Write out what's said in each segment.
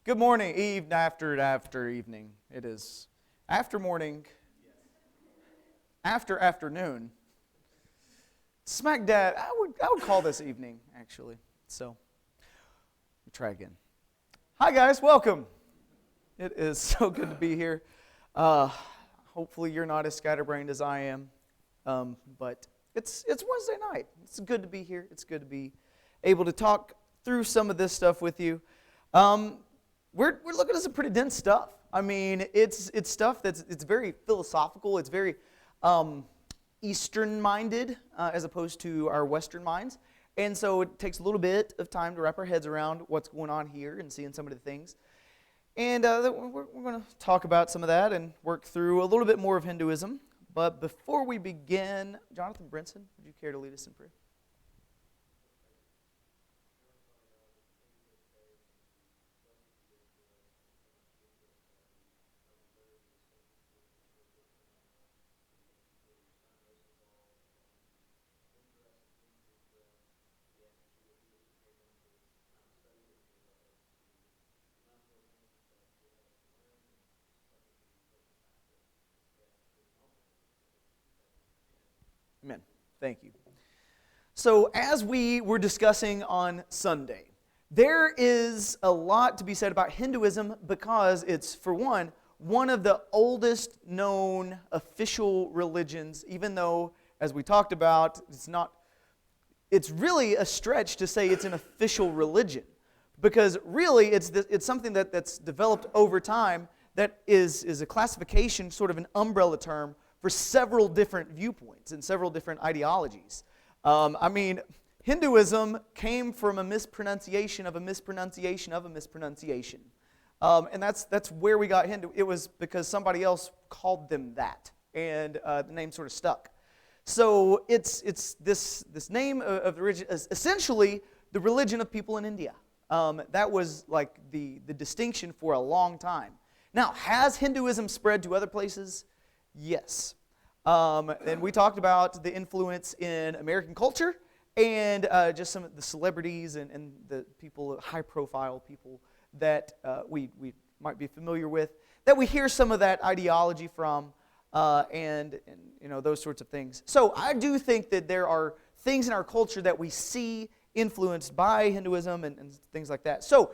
Good morning, after evening. It is after morning, after afternoon. Smack dab, I would call this evening, actually. So, we'll try again. Hi guys, welcome. It is so good to be here. Hopefully you're not as scatterbrained as I am, but it's Wednesday night. It's good to be here. It's good to be able to talk through some of this stuff with you. We're looking at some pretty dense stuff. I mean, it's stuff it's very philosophical. It's very Eastern-minded as opposed to our Western minds. And so it takes a little bit of time to wrap our heads around what's going on here and seeing some of the things. And we're going to talk about some of that and work through a little bit more of Hinduism. But before we begin, Jonathan Brinson, would you care to lead us in prayer? Amen. Thank you. So as we were discussing on Sunday, there is a lot to be said about Hinduism because it's, for one of the oldest known official religions, even though, as we talked about, it's really a stretch to say it's an official religion. Because really it's something that's developed over time that is a classification, sort of an umbrella term, for several different viewpoints and several different ideologies. Hinduism came from a mispronunciation of a mispronunciation of a mispronunciation. And that's where we got Hindu. It was because somebody else called them that, and the name sort of stuck. So it's this name of the religion is essentially the religion of people in India. That was like the distinction for a long time. Now, has Hinduism spread to other places? Yes. And we talked about the influence in American culture and just some of the celebrities and the people, high-profile people that we might be familiar with, that we hear some of that ideology from and those sorts of things. So I do think that there are things in our culture that we see influenced by Hinduism and things like that. So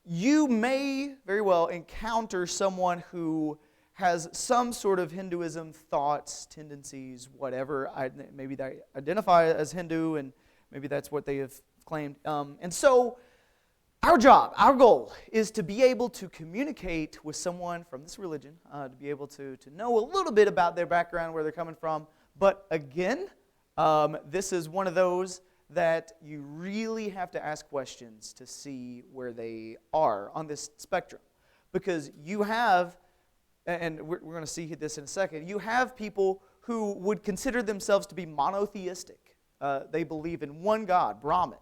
you may very well encounter someone who has some sort of Hinduism thoughts, tendencies, whatever. Maybe they identify as Hindu, and maybe that's what they have claimed. And so our goal, is to be able to communicate with someone from this religion, to be able to know a little bit about their background, where they're coming from. But again, this is one of those that you really have to ask questions to see where they are on this spectrum. Because you have, and we're going to see this in a second, you have people who would consider themselves to be monotheistic. They believe in one God, Brahman,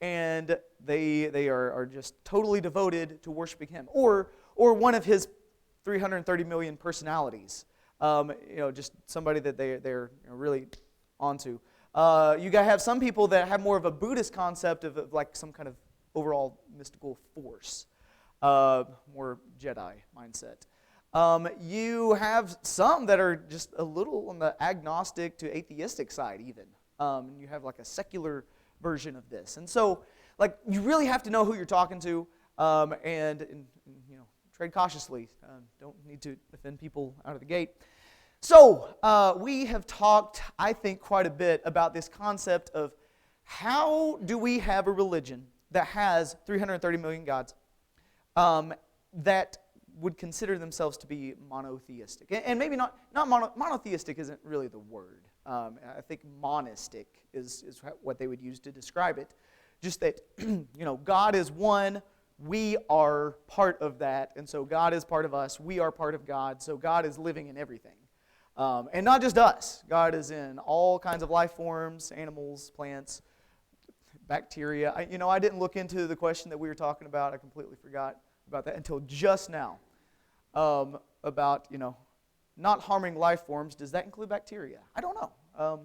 and they are just totally devoted to worshiping him, or one of his 330 million personalities. Just somebody that they're really onto. You got to have some people that have more of a Buddhist concept of like some kind of overall mystical force, more Jedi mindset. You have some that are just a little on the agnostic to atheistic side even. You have like a secular version of this. And so you really have to know who you're talking to and tread cautiously. Don't need to offend people out of the gate. So we have talked, I think, quite a bit about this concept of how do we have a religion that has 330 million gods that would consider themselves to be monotheistic. And maybe not monotheistic isn't really the word. I think monistic is what they would use to describe it. Just that, God is one, we are part of that, and so God is part of us, we are part of God, so God is living in everything. And not just us. God is in all kinds of life forms, animals, plants, bacteria. I didn't look into the question that we were talking about. I completely forgot about that until just now. About not harming life forms. Does that include bacteria? I don't know.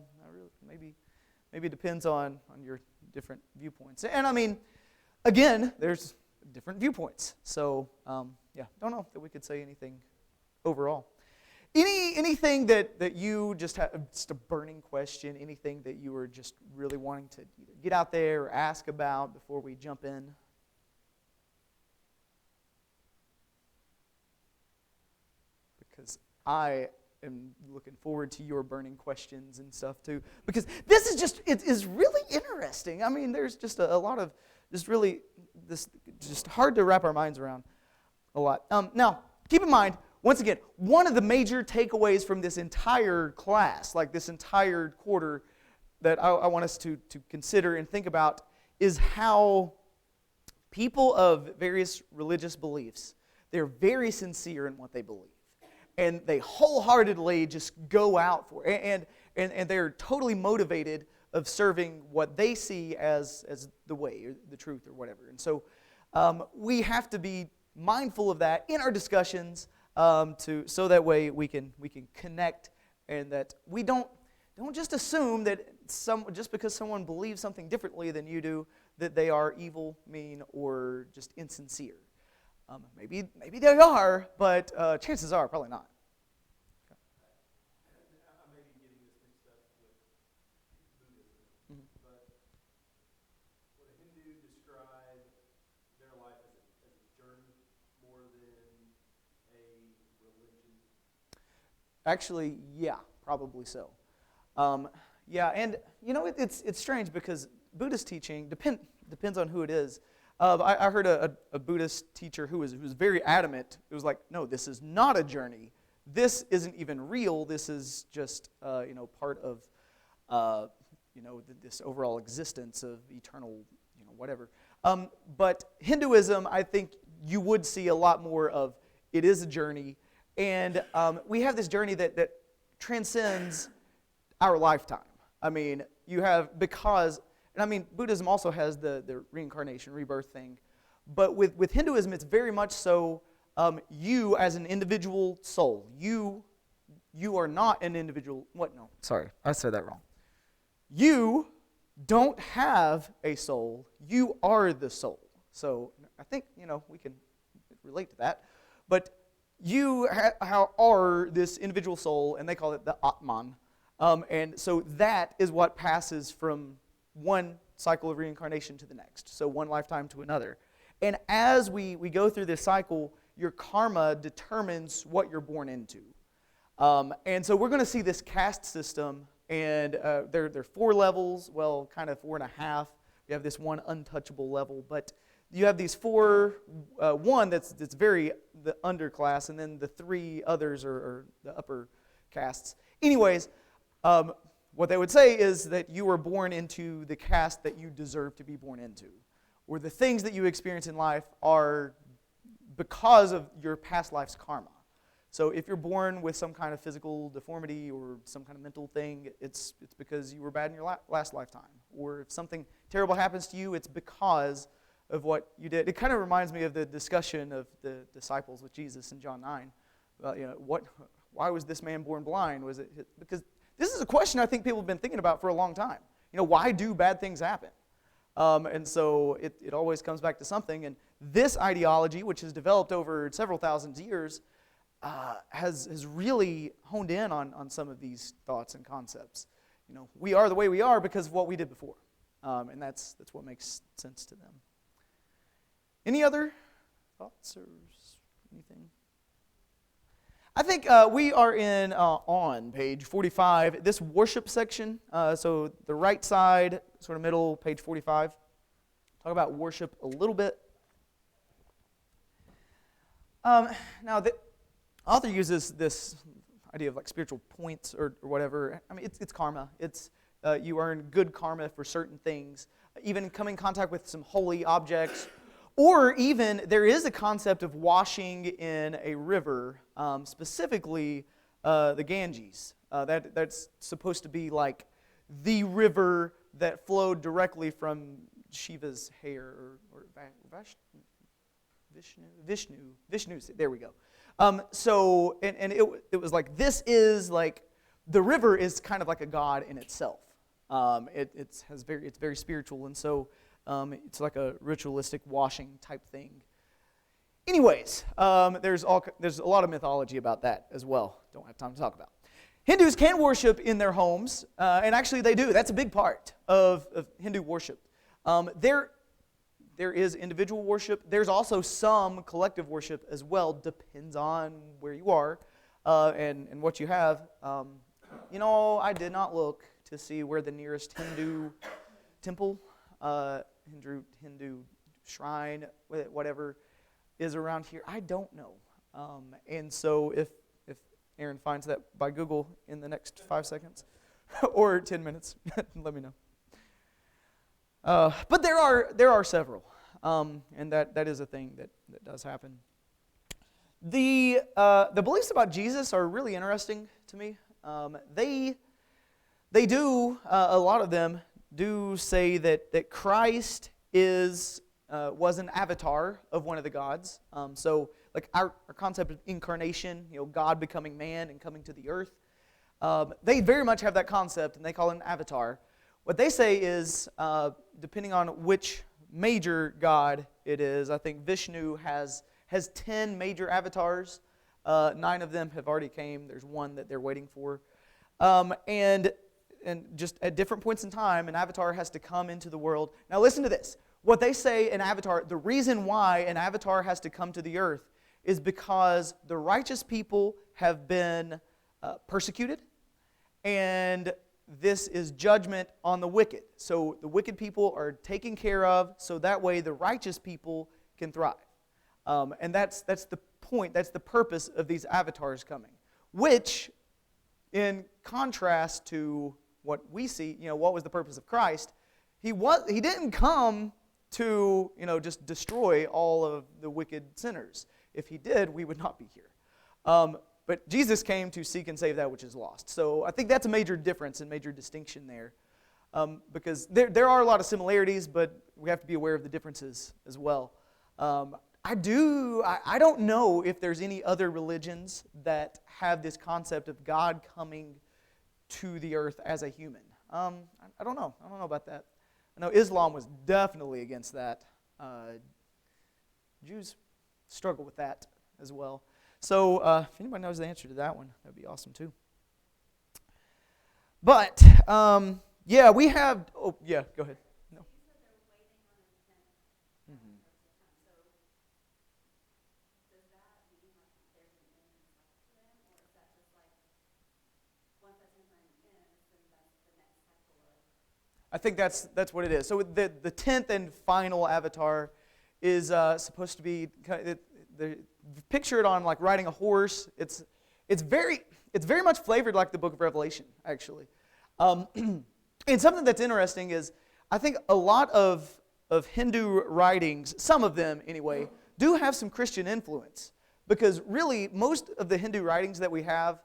Maybe it depends on your different viewpoints. And again, there's different viewpoints. So, don't know that we could say anything overall. Anything that you just have, just a burning question, anything that you were just really wanting to either get out there or ask about before we jump in? Because I am looking forward to your burning questions and stuff too. Because this is just, it is really interesting. I mean, there's just a lot of, just hard to wrap our minds around a lot. Now, keep in mind, once again, one of the major takeaways from this entire class, like this entire quarter that I want us to consider and think about is how people of various religious beliefs, they're very sincere in what they believe. And they wholeheartedly just go out for it. And they're totally motivated of serving what they see as the way or the truth or whatever. And so we have to be mindful of that in our discussions so that way we can connect, and that we don't just assume that just because someone believes something differently than you do that they are evil, mean, or just insincere. Maybe they are, but chances are probably not. I may be getting this mixed up with Buddhism, but would a Hindu describe their life as a journey more than a religion? Actually, yeah, probably so. And it's strange because Buddhist teaching depends on who it is. I heard a Buddhist teacher who was very adamant. It was like, no, this is not a journey. This isn't even real. This is just part of this overall existence of eternal whatever. But Hinduism, I think you would see a lot more of it is a journey, and we have this journey that transcends our lifetime. I mean, Buddhism also has the reincarnation, rebirth thing. But with Hinduism, it's very much so you as an individual soul. You are not an individual. What? No, sorry, I said that wrong. You don't have a soul. You are the soul. So I think, we can relate to that. But you are this individual soul, and they call it the Atman. And so that is what passes from one cycle of reincarnation to the next, so one lifetime to another. And as we go through this cycle, your karma determines what you're born into. And so we're going to see this caste system, and there are 4 levels, well, kind of 4.5. You have this one untouchable level, but you have these 4, one that's very the underclass, and then the 3 others are the upper castes. Anyways, what they would say is that you were born into the caste that you deserve to be born into, or the things that you experience in life are because of your past life's karma. So if you're born with some kind of physical deformity or some kind of mental thing, it's because you were bad in your last lifetime. Or if something terrible happens to you, it's because of what you did. It kind of reminds me of the discussion of the disciples with Jesus in John 9. Why was this man born blind? Was it because this is a question I think people have been thinking about for a long time. Why do bad things happen? And so it always comes back to something. And this ideology, which has developed over several thousand years, has really honed in on some of these thoughts and concepts. We are the way we are because of what we did before. And that's what makes sense to them. Any other thoughts or anything? I think we are on page 45, this worship section. So the right side, sort of middle, page 45. Talk about worship a little bit. Now, the author uses this idea of like spiritual points or whatever. I mean, it's karma. It's you earn good karma for certain things. Even come in contact with some holy objects. Or even, there is a concept of washing in a river, specifically the Ganges. That's supposed to be like the river that flowed directly from Shiva's hair, or Vishnu, there we go. So it was like, this is like, the river is kind of like a god in itself. It's very spiritual, and so It's like a ritualistic washing type thing. Anyways, there's a lot of mythology about that as well. Don't have time to talk about. Hindus can worship in their homes, and actually they do. That's a big part of Hindu worship. There is individual worship. There's also some collective worship as well. Depends on where you are and what you have. I did not look to see where the nearest Hindu temple, Hindu shrine, whatever, is around here. I don't know. And so if Aaron finds that by Google in the next 5 seconds or 10 minutes, let me know. But there are several, and that is a thing that does happen. The beliefs about Jesus are really interesting to me. They do, a lot of them do say that Christ was an avatar of one of the gods. So like our concept of incarnation, God becoming man and coming to the earth, they very much have that concept, and they call it an avatar. What they say is, depending on which major god it is, I think Vishnu has 10 major avatars. 9 of them have already came. There's one that they're waiting for. And just at different points in time, an avatar has to come into the world. Now listen to this. What they say an avatar, the reason why an avatar has to come to the earth is because the righteous people have been persecuted, and this is judgment on the wicked. So the wicked people are taken care of, so that way the righteous people can thrive. And that's the point, that's the purpose of these avatars coming. Which, in contrast to what we see, what was the purpose of Christ? He didn't come to just destroy all of the wicked sinners. If he did, we would not be here. But Jesus came to seek and save that which is lost. So I think that's a major difference and major distinction there. Because there are a lot of similarities, but we have to be aware of the differences as well. I don't know if there's any other religions that have this concept of God coming to the earth as a human. I don't know. I don't know about that. I know Islam was definitely against that. Jews struggle with that as well. So if anybody knows the answer to that one, that would be awesome too. But, we have... Oh, yeah, go ahead. No. Mm-hmm. I think that's what it is. So the 10th and final avatar is supposed to be... Picture it on like riding a horse. It's very much flavored like the Book of Revelation, actually. And something that's interesting is I think a lot of Hindu writings, some of them anyway, do have some Christian influence, because really most of the Hindu writings that we have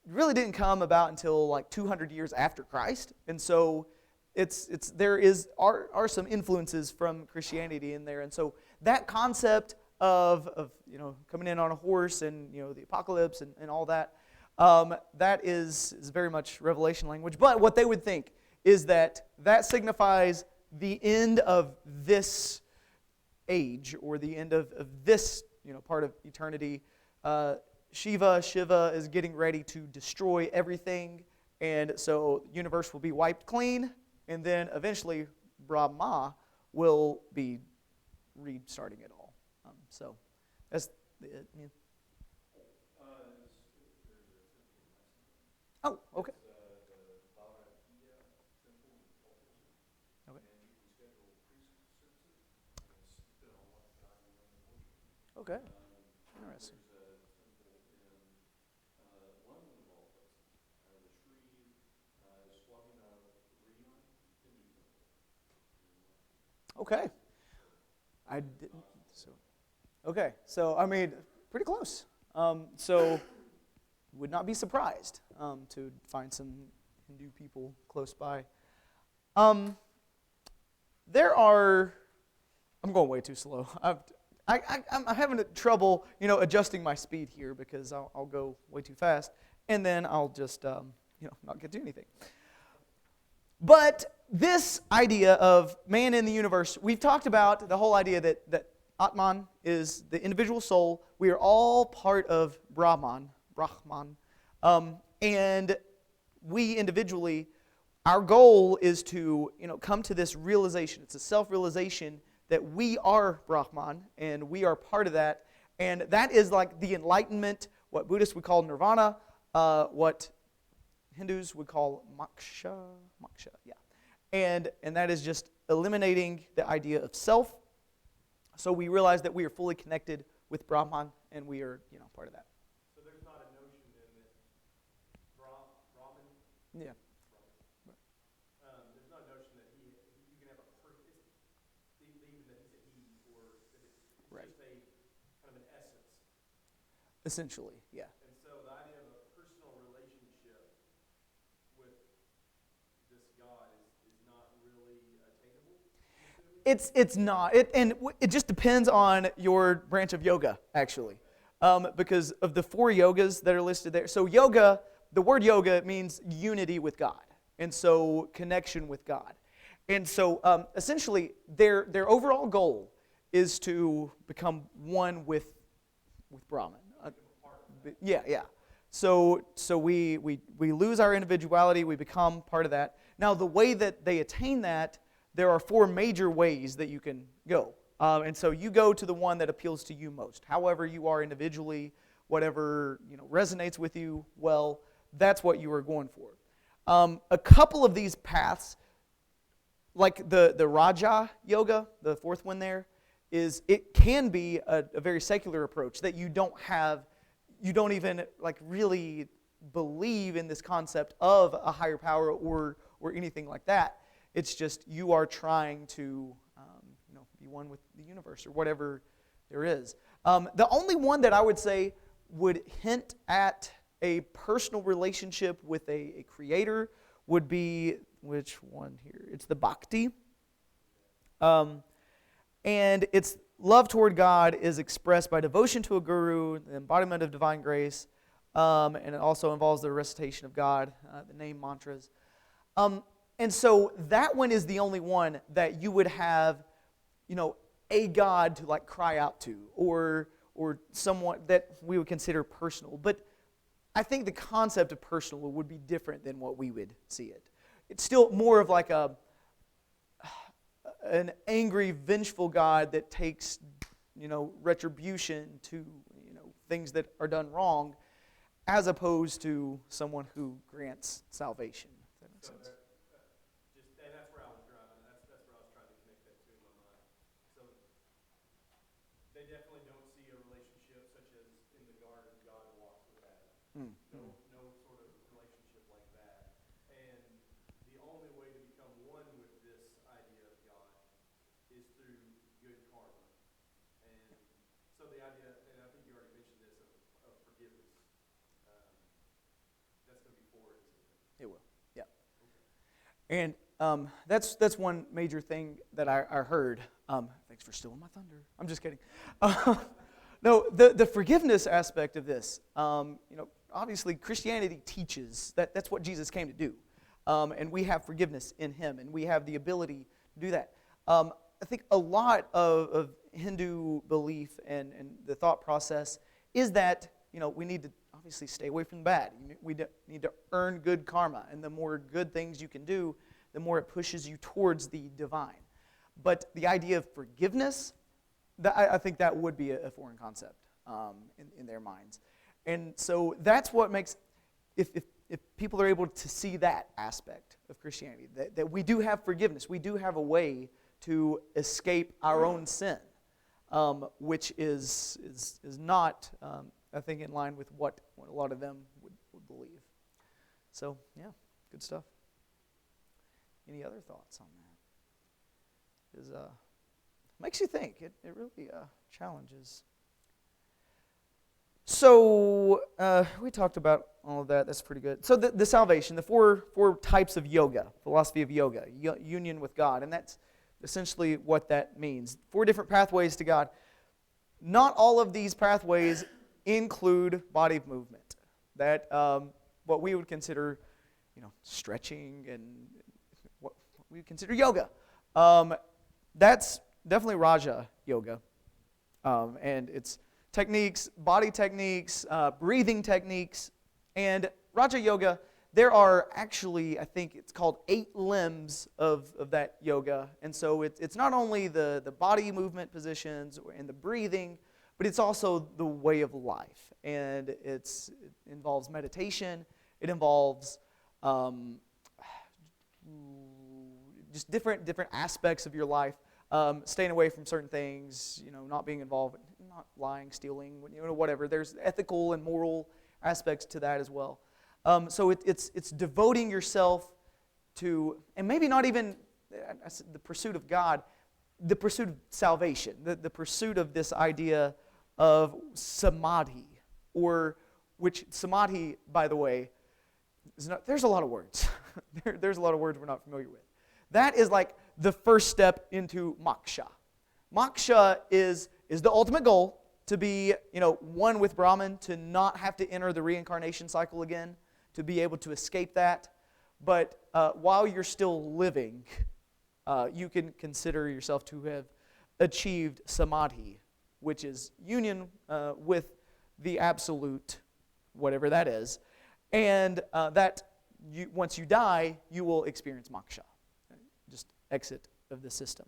really didn't come about until like 200 years after Christ, and so there are some influences from Christianity in there, and so that concept of coming in on a horse and the apocalypse and all that, that is very much Revelation language. But what they would think is that signifies the end of this age, or the end of this part of eternity. Shiva is getting ready to destroy everything, and so the universe will be wiped clean, and then eventually Brahma will be restarting it all. So that's it. Yeah. Oh, okay. Okay. Interesting. Okay. I didn't. So I mean, pretty close. So would not be surprised to find some Hindu people close by. I'm going way too slow. I'm having trouble, adjusting my speed here, because I'll go way too fast, and then I'll just, not get to anything. But this idea of man in the universe, we've talked about the whole idea that Atman is the individual soul. We are all part of Brahman, and we individually, our goal is to come to this realization. It's a self-realization that we are Brahman and we are part of that. And that is like the enlightenment, what Buddhists would call nirvana, what Hindus would call moksha, yeah. And that is just eliminating the idea of self. So we realize that we are fully connected with Brahman and we are, part of that. So there's not a notion then that Brahman. Yeah. There's not a notion that you can have even that he's a he, or that it's Right. just a kind of an essence. Essentially, yeah. And so the idea of a personal relationship with this God is not really attainable. It's not. It just depends on your branch of yoga, actually. Because of the 4 yogas that are listed there. So yoga, the word yoga means unity with God. And so connection with God. And so essentially their overall goal is to become one with Brahman. Yeah. So we lose our individuality, we become part of that. Now the way that they attain that, there are 4 major ways that you can go. And so you go to the one that appeals to you most. However you are individually, whatever resonates with you, well, that's what you are going for. A couple of these paths, like the Raja Yoga, the 4th one there, it can be a very secular approach that you don't even really believe in this concept of a higher power or anything like that. It's just you are trying to be one with the universe or whatever there is. The only one that I would say would hint at a personal relationship with a creator would be, which one here? It's the Bhakti. And its love toward God is expressed by devotion to a guru, the embodiment of divine grace, and it also involves the recitation of God, the name mantras. And so that one is the only one that you would have, a God to cry out to, or someone that we would consider personal. But I think the concept of personal would be different than what we would see it. It's still more of an angry, vengeful God that takes, retribution to, things that are done wrong, as opposed to someone who grants salvation. If that makes sense. And that's where I was driving. That's where I was trying to connect that to in my mind. So they definitely don't see a relationship such as in the garden, God walks with Adam. No sort of relationship like that. And the only way to become one with this idea of God is through good karma. And so the idea, and I think you already mentioned this, of forgiveness. That's going to be forward, isn't it? It will, yeah. Okay. And that's one major thing that I heard. Thanks for stealing my thunder. I'm just kidding. No, the forgiveness aspect of this, obviously Christianity teaches that's what Jesus came to do. And we have forgiveness in Him, and we have the ability to do that. I think a lot of Hindu belief and the thought process is that, we need to obviously stay away from the bad. We need to earn good karma, and the more good things you can do, the more it pushes you towards the divine. But the idea of forgiveness, I think that would be a foreign concept in their minds. And so that's what makes, if people are able to see that aspect of Christianity, that we do have forgiveness, we do have a way to escape our own sin, which is not, I think, in line with what a lot of them would believe. So, yeah, good stuff. Any other thoughts on that? Makes you think. It really challenges. So we talked about all of that. That's pretty good. So the salvation, the four types of yoga, philosophy of yoga, union with God, and that's essentially what that means. 4 different pathways to God. Not all of these pathways include body movement. That what we would consider, stretching and we consider yoga. That's definitely Raja Yoga. And it's techniques, body techniques, breathing techniques. And Raja Yoga, there are actually, I think it's called 8 limbs of that yoga. And so it's not only the body movement positions and the breathing, but it's also the way of life. And it involves meditation. It involves just different aspects of your life. Staying away from certain things, not being involved, not lying, stealing, whatever. There's ethical and moral aspects to that as well. So it's devoting yourself to, and maybe not even the pursuit of God, the pursuit of salvation, the pursuit of this idea of samadhi, which samadhi, by the way, there's a lot of words. There's a lot of words we're not familiar with. That is like the first step into moksha. Moksha is the ultimate goal, to be one with Brahman, to not have to enter the reincarnation cycle again, to be able to escape that. But while you're still living, you can consider yourself to have achieved samadhi, which is union with the absolute, whatever that is. And once you die, you will experience moksha. Just exit of the system.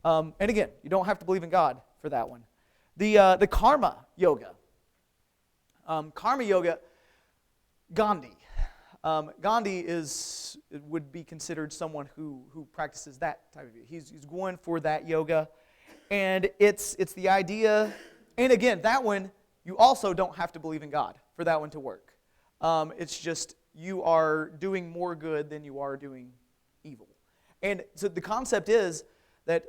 And again, you don't have to believe in God for that one. The karma yoga. Karma yoga, Gandhi. Gandhi would be considered someone who practices that type of yoga. He's going for that yoga. And it's the idea, and again, that one, you also don't have to believe in God for that one to work. It's just you are doing more good than you are doing evil. And so the concept is that,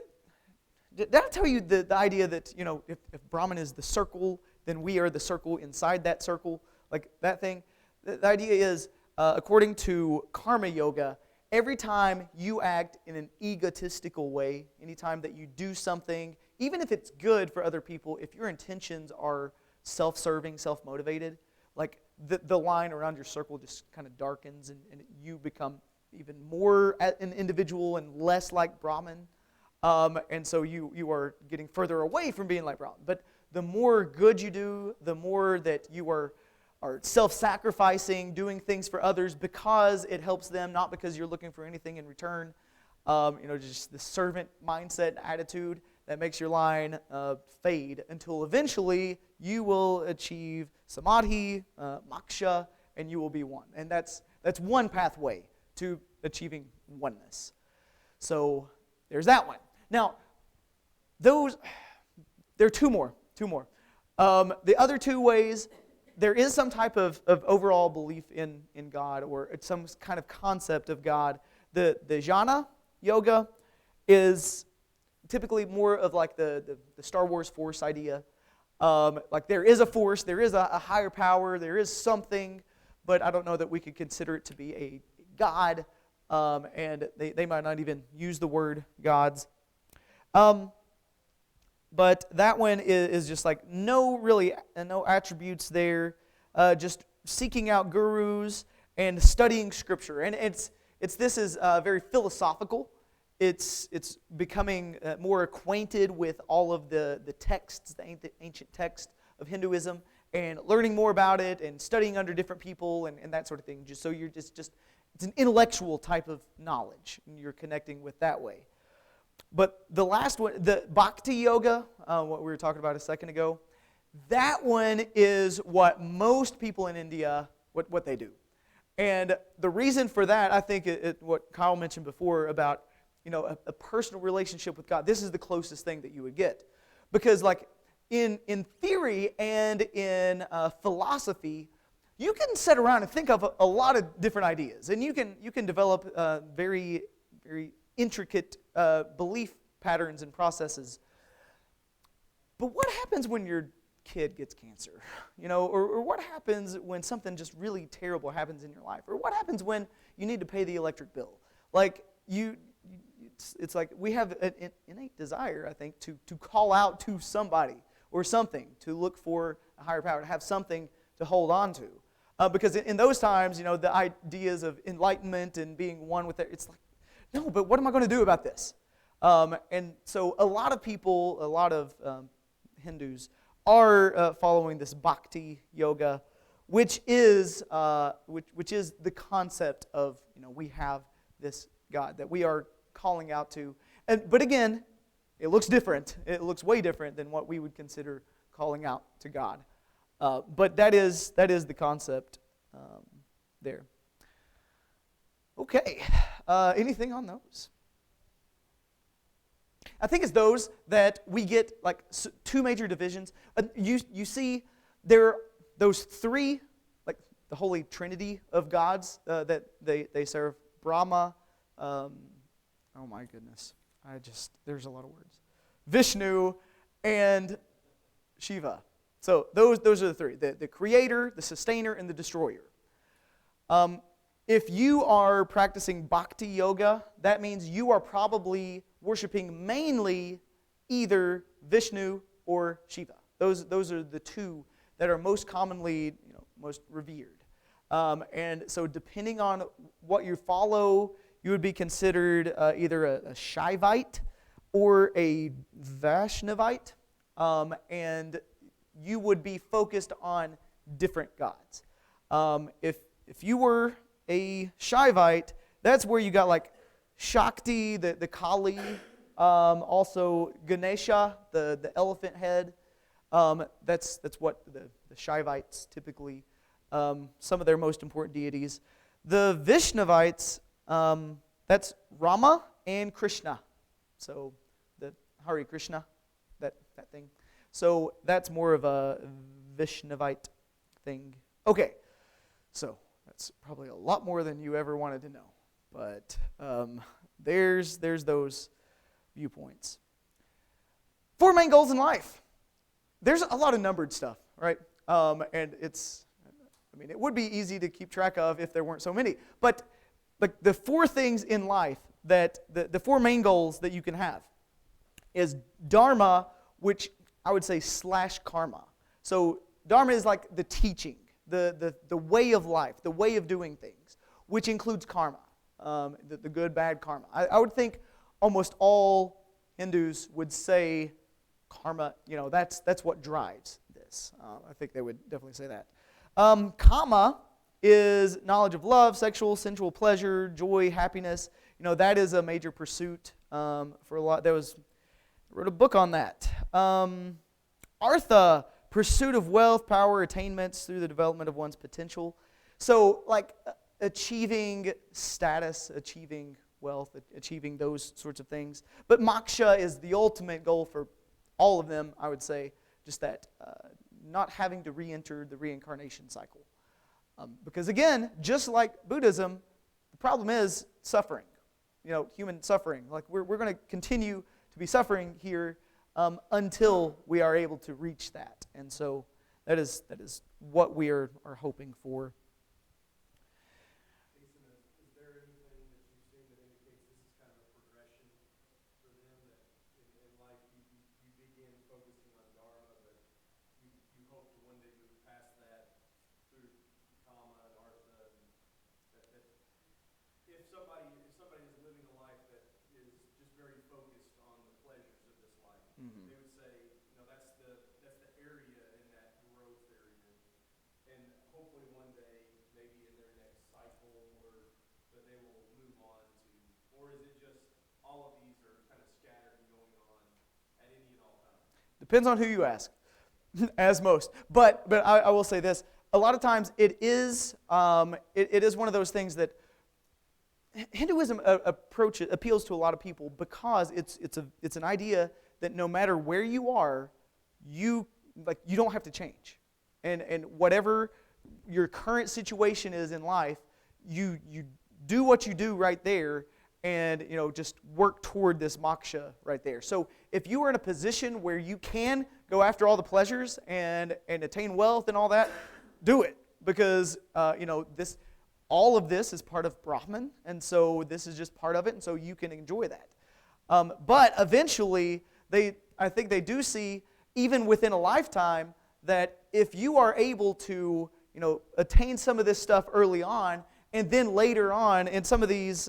did I tell you the idea that, if Brahman is the circle, then we are the circle inside that circle, like that thing? The idea is, according to karma yoga, every time you act in an egotistical way, anytime that you do something, even if it's good for other people, if your intentions are self-serving, self-motivated, like the line around your circle just kind of darkens and you become even more an individual and less like Brahman. And so you are getting further away from being like Brahman. But the more good you do, the more that you are self-sacrificing, doing things for others because it helps them, not because you're looking for anything in return. Just the servant mindset and attitude that makes your line fade until eventually you will achieve samadhi, moksha, and you will be one. And that's one pathway to achieving oneness. So there's that one. Now, there are two more. The other 2 ways, there is some type of overall belief in God, or some kind of concept of God. The jhana yoga is typically more of like the Star Wars Force idea. Like there is a force, there is a higher power, there is something, but I don't know that we could consider it to be a God, and they might not even use the word gods. But that one is just like no attributes there, just seeking out gurus and studying Scripture. And this is very philosophical. It's becoming more acquainted with all of the texts, the ancient texts of Hinduism, and learning more about it and studying under different people and that sort of thing. So you're just it's an intellectual type of knowledge, and you're connecting with that way. But the last one, the Bhakti Yoga, what we were talking about a second ago, that one is what most people in India, what they do. And the reason for that, I think, what Kyle mentioned before about a personal relationship with God, this is the closest thing that you would get. Because like in theory and in philosophy, you can sit around and think of a lot of different ideas. And you can develop very, very intricate belief patterns and processes. But what happens when your kid gets cancer? Or what happens when something just really terrible happens in your life? Or what happens when you need to pay the electric bill? Like it's like we have an innate desire, I think, to call out to somebody or something, to look for a higher power, to have something to hold on to. Because in those times, the ideas of enlightenment and being one with it, it's like, no, but what am I going to do about this? And so a lot of people, a lot of Hindus are following this Bhakti Yoga, which is the concept of, we have this God that we are calling out to. But again, it looks different. It looks way different than what we would consider calling out to God. But that is the concept there. Okay. Anything on those? I think it's those that we get like two major divisions. You see there are those three, like the Holy Trinity of gods that they serve. Brahma, oh my goodness, there's a lot of words. Vishnu and Shiva. So those are the three, the creator, the sustainer, and the destroyer. If you are practicing Bhakti Yoga, that means you are probably worshiping mainly either Vishnu or Shiva. Those are the two that are most commonly, most revered. And so depending on what you follow, you would be considered either a Shaivite or a Vaishnavite, and you would be focused on different gods. If you were a Shaivite, that's where you got like Shakti, the Kali, also Ganesha, the elephant head. That's what the Shaivites typically, some of their most important deities. The Vaishnavites, that's Rama and Krishna. So the Hare Krishna, that thing. So that's more of a Vaishnavite thing. Okay, so that's probably a lot more than you ever wanted to know. But there's those viewpoints. 4 main goals in life. There's a lot of numbered stuff, right? And it would be easy to keep track of if there weren't so many. But like the 4 things in life that the 4 main goals that you can have is Dharma, which I would say / karma. So Dharma is like the teaching, the way of life, the way of doing things, which includes karma, the good, bad karma. I would think almost all Hindus would say karma, that's what drives this. I think they would definitely say that. Kama is knowledge of love, sexual, sensual pleasure, joy, happiness. That is a major pursuit for a lot. I wrote a book on that. Artha, pursuit of wealth, power, attainments through the development of one's potential. So, like achieving status, achieving wealth, achieving those sorts of things. But moksha is the ultimate goal for all of them, I would say. Just that not having to re-enter the reincarnation cycle. Because again, just like Buddhism, the problem is suffering. Human suffering. Like we're going to continue to be suffering here until we are able to reach that. And so that is what we are hoping for. Jason, is there anything that you've seen that indicates this is kind of a progression for them, that in life you begin focusing on Dharma, but you hope to one day move past that through Kama and Artha, and that if somebody is living a life that is just very focused on the pleasures of this life, they would say, that's the area in that growth they're in, and hopefully one day, maybe in their next cycle, that they will move on to, or is it just all of these are kind of scattered and going on at any and all times? Depends on who you ask, as most. But I will say this: a lot of times it is one of those things that Hinduism appeals to a lot of people because it's an idea that no matter where you are, you don't have to change, and whatever your current situation is in life, you do what you do right there, and just work toward this moksha right there. So if you are in a position where you can go after all the pleasures and attain wealth and all that, do it, because all of this is part of Brahman, and so this is just part of it, and so you can enjoy that. But eventually, I think they do see, even within a lifetime, that if you are able to, attain some of this stuff early on, and then later on in some of these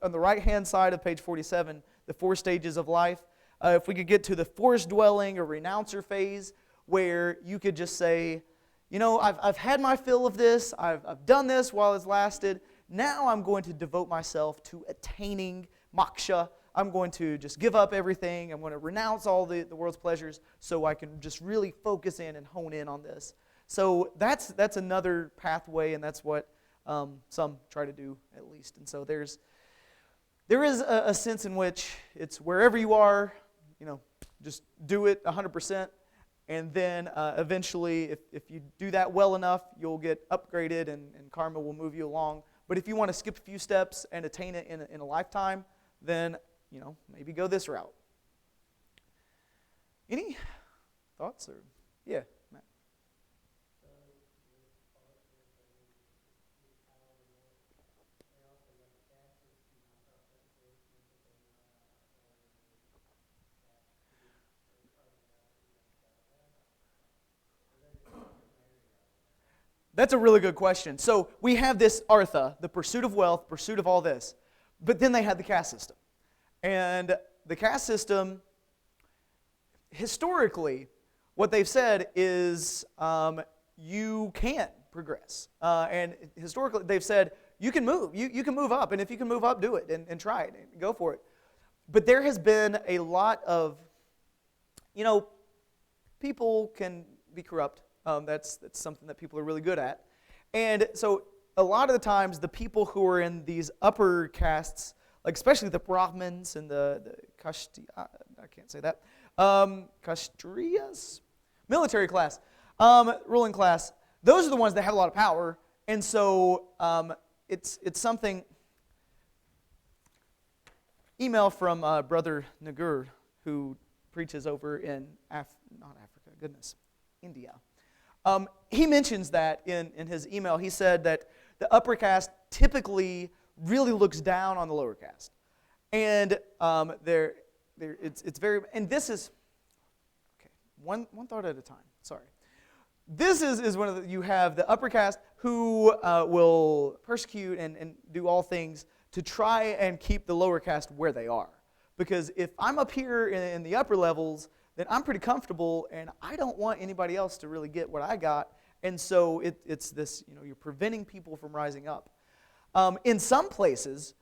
on the right-hand side of page 47, the 4 stages of life. If we could get to the forest dwelling or renouncer phase, where you could just say, I've had my fill of this. I've done this while it's lasted. Now I'm going to devote myself to attaining moksha. I'm going to just give up everything. I'm going to renounce all the world's pleasures so I can just really focus in and hone in on this. So that's another pathway, and that's what some try to do at least. And so there is a sense in which it's wherever you are, just do it 100%. And then eventually, if you do that well enough, you'll get upgraded and karma will move you along. But if you want to skip a few steps and attain it in a lifetime, then, maybe go this route. Any thoughts? Or yeah, Matt. That's a really good question. So we have this artha, the pursuit of wealth, pursuit of all this. But then they had the caste system. And the caste system, historically, what they've said is you can progress. And historically, they've said you can move. You can move up. And if you can move up, do it and try it and go for it. But there has been a lot of, people can be corrupt. That's something that people are really good at. And so a lot of the times, the people who are in these upper castes, like especially the Brahmins and the Kashti, I can't say that, Kashtriyas, military class, ruling class, those are the ones that have a lot of power. And so it's something, email from Brother Nagur, who preaches over in, India. He mentions that in his email. He said that the upper caste typically really looks down on the lower caste. And it's very, and this is, okay, one thought at a time, sorry. This is one of the, you have the upper caste who will persecute and do all things to try and keep the lower caste where they are. Because if I'm up here in the upper levels, then I'm pretty comfortable, and I don't want anybody else to really get what I got. And so it's this, you're preventing people from rising up. In some places,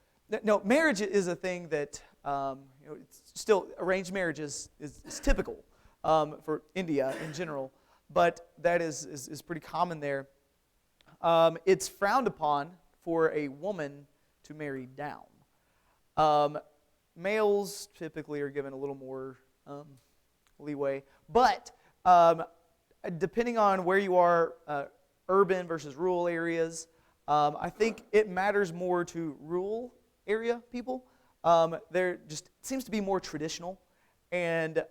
no, marriage is a thing that, it's still arranged marriage is typical for India in general, but that is pretty common there. It's frowned upon for a woman to marry down. Males typically are given a little more leeway, but depending on where you are, urban versus rural areas, I think it matters more to rural area people. There just seems to be more traditional, and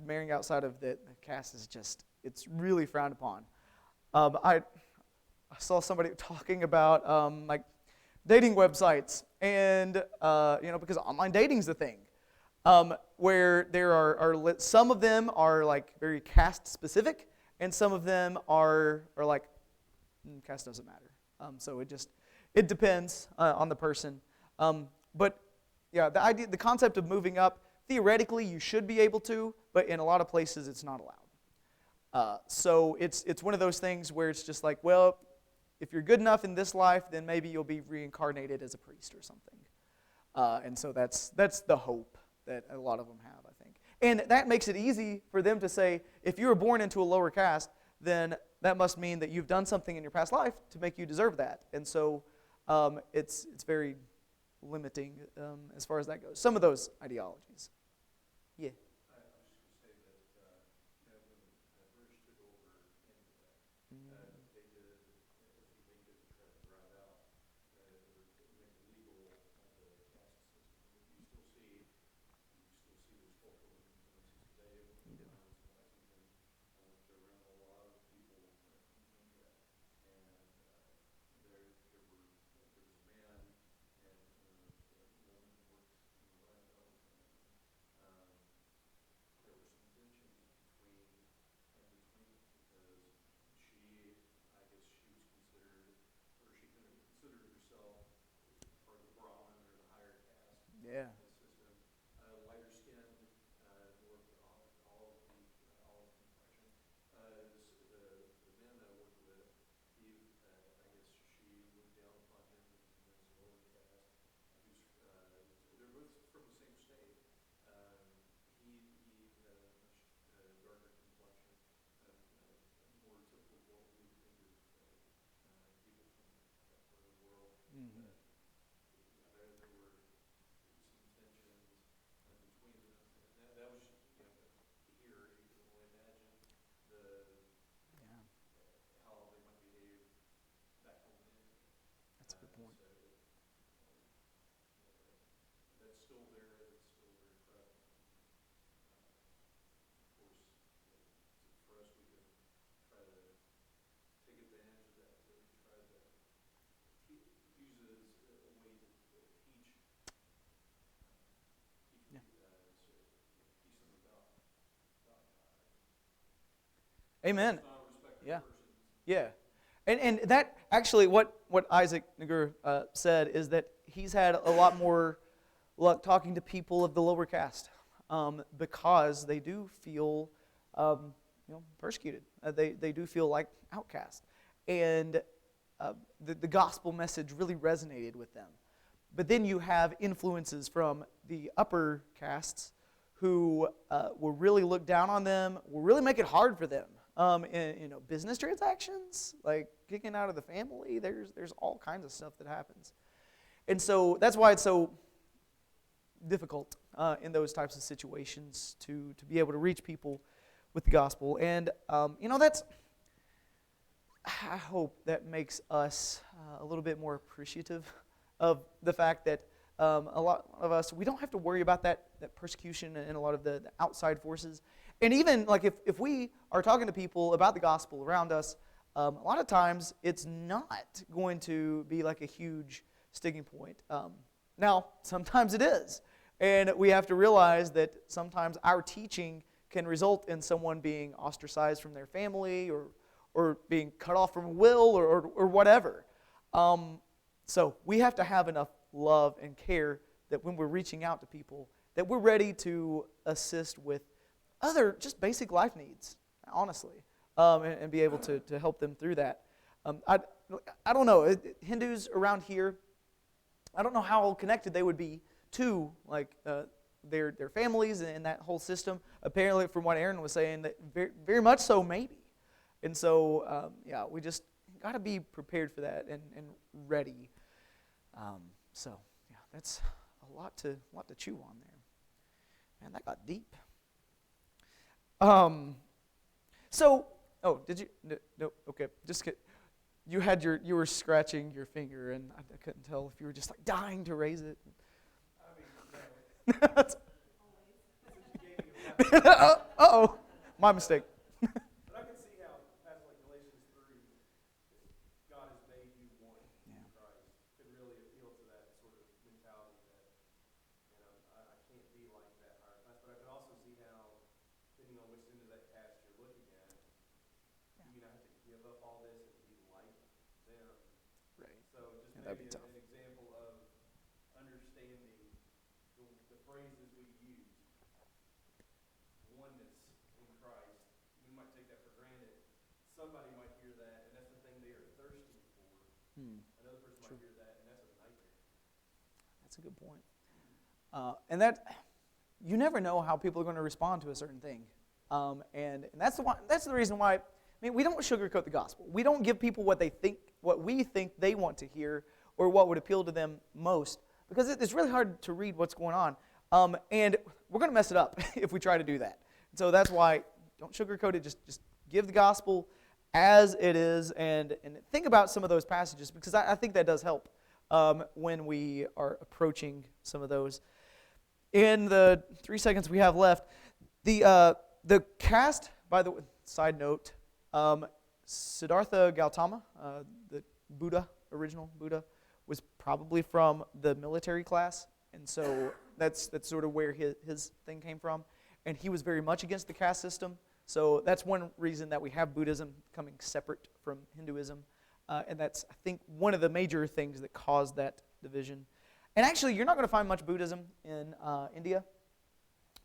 marrying outside of the caste is just, it's really frowned upon. I saw somebody talking about like dating websites, and because online dating is a thing. Where there are some of them are like very caste specific, and some of them are like caste doesn't matter. So it depends on the person. But yeah, the concept of moving up, theoretically you should be able to, but in a lot of places it's not allowed. So it's one of those things where it's just like, well, if you're good enough in this life, then maybe you'll be reincarnated as a priest or something. And so that's the hope that a lot of them have, I think. And that makes it easy for them to say, if you were born into a lower caste, then that must mean that you've done something in your past life to make you deserve that. And so it's very limiting as far as that goes. Some of those ideologies. Yeah. I was just going to say that when the British took over India, they did, as they did to try to drive out, or make illegal the caste system. You still see those cultural influences today. When I was in Lexington, I went around a lot of people from India, and there was a man and a woman worked in the lab. Yeah. system. Lighter skin, more olive complexion. The man that I worked with, he, I guess she looked down upon him as a lower caste. They're both from the same state. Um, he had a much darker complexion, more typical of what we would think of people from that part of the world. Mm-hmm. There were some tensions between them, and that was here. You can only imagine the Yeah, how they might behave back home in India. that's a good point. So that's still there. That's still very prevalent. Of course, for us, we can try to take advantage of that to try to use it as a way to teach Yeah. teach them about God. Amen. It's not a respected Yeah. person. Yeah. And that actually, what Isaac Nagur said is that he's had a lot more luck talking to people of the lower caste because they do feel persecuted. They do feel like outcast. And the gospel message really resonated with them. But then you have influences from the upper castes who will really look down on them, will really make it hard for them. In business transactions, like kicking out of the family, there's all kinds of stuff that happens. And so that's why it's so difficult in those types of situations to be able to reach people with the gospel. And, that's, I hope that makes us a little bit more appreciative of the fact that a lot of us, we don't have to worry about that persecution and a lot of the outside forces. And even like if we are talking to people about the gospel around us, a lot of times it's not going to be like a huge sticking point. Now, sometimes it is. And we have to realize that sometimes our teaching can result in someone being ostracized from their family or being cut off from a will or whatever. So we have to have enough love and care that when we're reaching out to people, that we're ready to assist with other just basic life needs, honestly, and be able to help them through that. I don't know, Hindus around here, I don't know how connected they would be to like their families and that whole system. Apparently, from what Aaron was saying, that very, very much so, maybe. And so, we just got to be prepared for that and ready. So, that's a lot to chew on there. Man, that got deep. Did you? No, okay. Just you were scratching your finger, and I couldn't tell if you were just like dying to raise it. I mean, no. Uh-oh, my mistake. But I can see how passage like Galatians 3, God has made you one in Christ, could really appeal to that sort of mentality that, I can't be like that higher class. But I can also see how, depending on which end of that caste you're looking at, you mean I have to give up all this and be like them. Right. So just Yeah, that'd maybe be tough. an example of understanding the phrases we use. Oneness in Christ. We might take that for granted. Somebody might hear that, and that's the thing they are thirsting for. Another person might hear that, and that's a nightmare. That's a good point. And that you never know how people are going to respond to a certain thing, and that's the reason why. I mean, we don't sugarcoat the gospel. We don't give people what we think they want to hear, or what would appeal to them most, because it's really hard to read what's going on, and we're going to mess it up if we try to do that. So that's why don't sugarcoat it. Just give the gospel as it is, and think about some of those passages, because I think that does help when we are approaching some of those. In the 3 seconds we have left, the caste, by the way, side note, Siddhartha Gautama, the original Buddha, was probably from the military class, and so that's sort of where his thing came from. And he was very much against the caste system, so that's one reason that we have Buddhism coming separate from Hinduism, and that's, I think, one of the major things that caused that division. And actually, you're not going to find much Buddhism in India,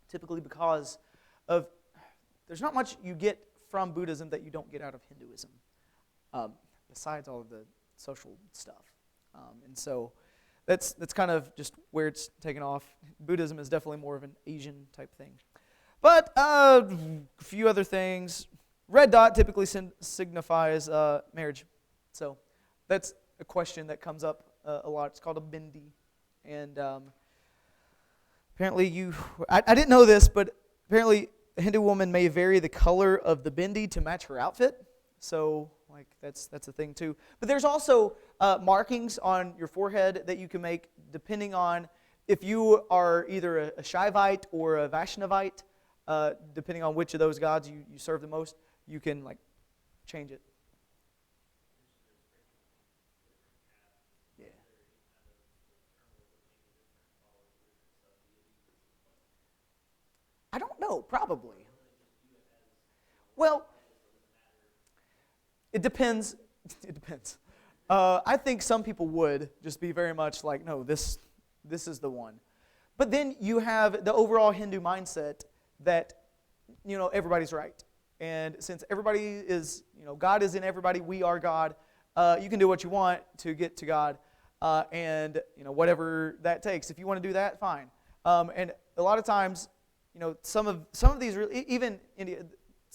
typically because of there's not much you get from Buddhism that you don't get out of Hinduism, besides all of the social stuff. And so that's kind of just where it's taken off. Buddhism is definitely more of an Asian type thing. But a few other things. Red dot typically signifies marriage. So that's a question that comes up a lot. It's called a bindi. And apparently I didn't know this, but apparently a Hindu woman may vary the color of the bindi to match her outfit. So like that's a thing too. But there's also markings on your forehead that you can make depending on if you are either a Shaivite or a Vaishnavite, depending on which of those gods you serve the most, you can like change it. Yeah. I don't know, probably. Well, it depends. It depends. I think some people would just be very much like, no, this is the one. But then you have the overall Hindu mindset that, everybody's right. And since everybody is, God is in everybody, we are God, you can do what you want to get to God, and, whatever that takes. If you want to do that, fine. And a lot of times, some of these, even India,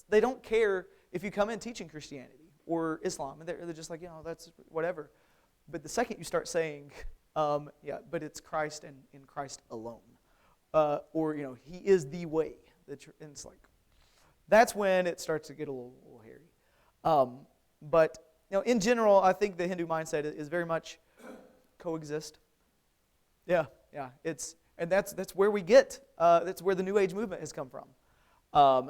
they don't care if you come in teaching Christianity or Islam, and they're just like, that's whatever. But the second you start saying, but it's Christ and in Christ alone, or He is the way, and it's like, that's when it starts to get a little hairy. But in general, I think the Hindu mindset is very much coexist. Yeah. That's where we get. That's where the New Age movement has come from.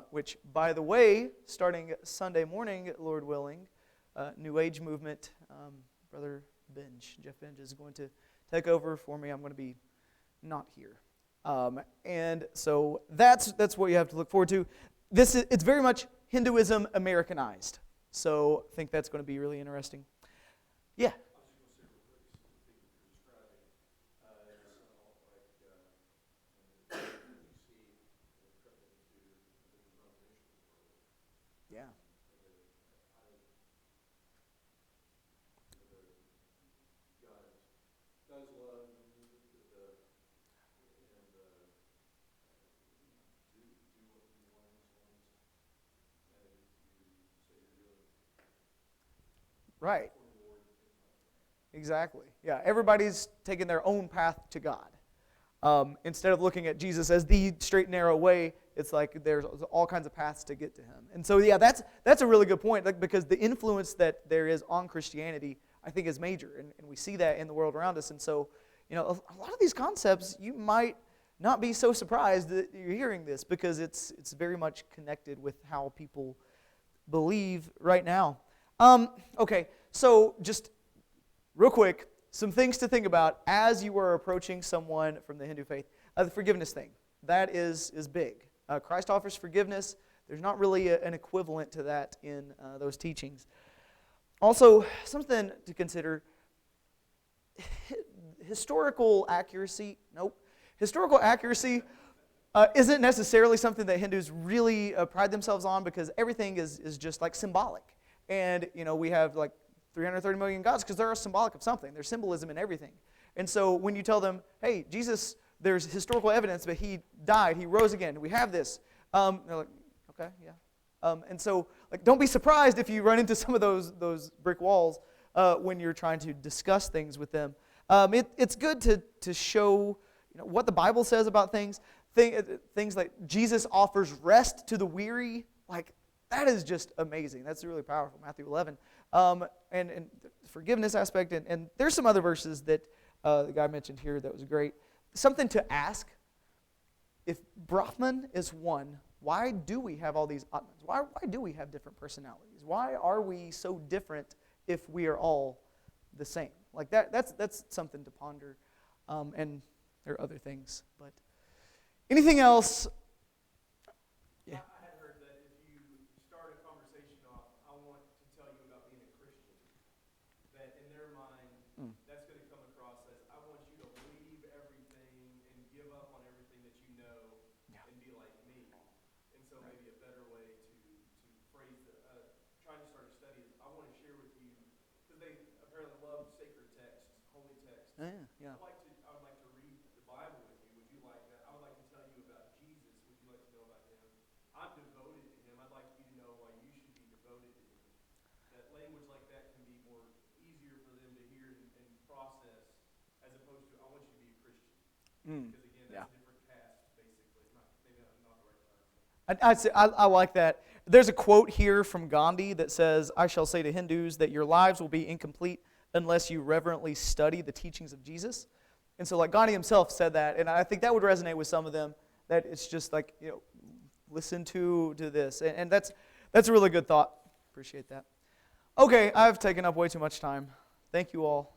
Which, by the way, starting Sunday morning, Lord willing, New Age movement, Brother Jeff Benj is going to take over for me. I'm going to be not here. And so that's what you have to look forward to. It's very much Hinduism Americanized. So I think that's going to be really interesting. Yeah. Yeah. Does love and do what you want as long as you say you're doing Right. for the Lord and things like that. Exactly. Yeah. Everybody's taking their own path to God. Instead of looking at Jesus as the straight and narrow way, it's like there's all kinds of paths to get to Him. And so, yeah, that's a really good point, because the influence that there is on Christianity, I think, is major, and we see that in the world around us. And so, a lot of these concepts, you might not be so surprised that you're hearing this, because it's very much connected with how people believe right now. Okay, so just real quick, some things to think about as you are approaching someone from the Hindu faith. The forgiveness thing, that is big. Christ offers forgiveness. There's not really an equivalent to that in those teachings. Also, something to consider, historical accuracy. Nope. Historical accuracy isn't necessarily something that Hindus really pride themselves on, because everything is just like symbolic. And, we have like 330 million gods because they're symbolic of something. There's symbolism in everything. And so when you tell them, hey, Jesus, there's historical evidence that He died, He rose again, we have this. They're like, okay, yeah. And so, like, don't be surprised if you run into some of those brick walls when you're trying to discuss things with them. It's good to show what the Bible says about things. Things like Jesus offers rest to the weary. Like, that is just amazing. That's really powerful. Matthew 11. And the forgiveness aspect. And there's some other verses that the guy mentioned here that was great. Something to ask. If Brahman is one, why do we have all these Atmans? Why do we have different personalities? Why are we so different if we are all the same? Like that's something to ponder. And there are other things. But anything else? Yeah. I had heard that if you start a conversation off, I want to tell you about being a Christian, that in their mind, that's going to come across as, I want you to leave Mm. Because again, Yeah. that's a different caste, basically. Maybe not the right term. I'd say I like that. There's a quote here from Gandhi that says, "I shall say to Hindus that your lives will be incomplete unless you reverently study the teachings of Jesus." And so, like Gandhi himself said that, and I think that would resonate with some of them. That it's just like, listen to this, and that's a really good thought. Appreciate that. Okay, I've taken up way too much time. Thank you all.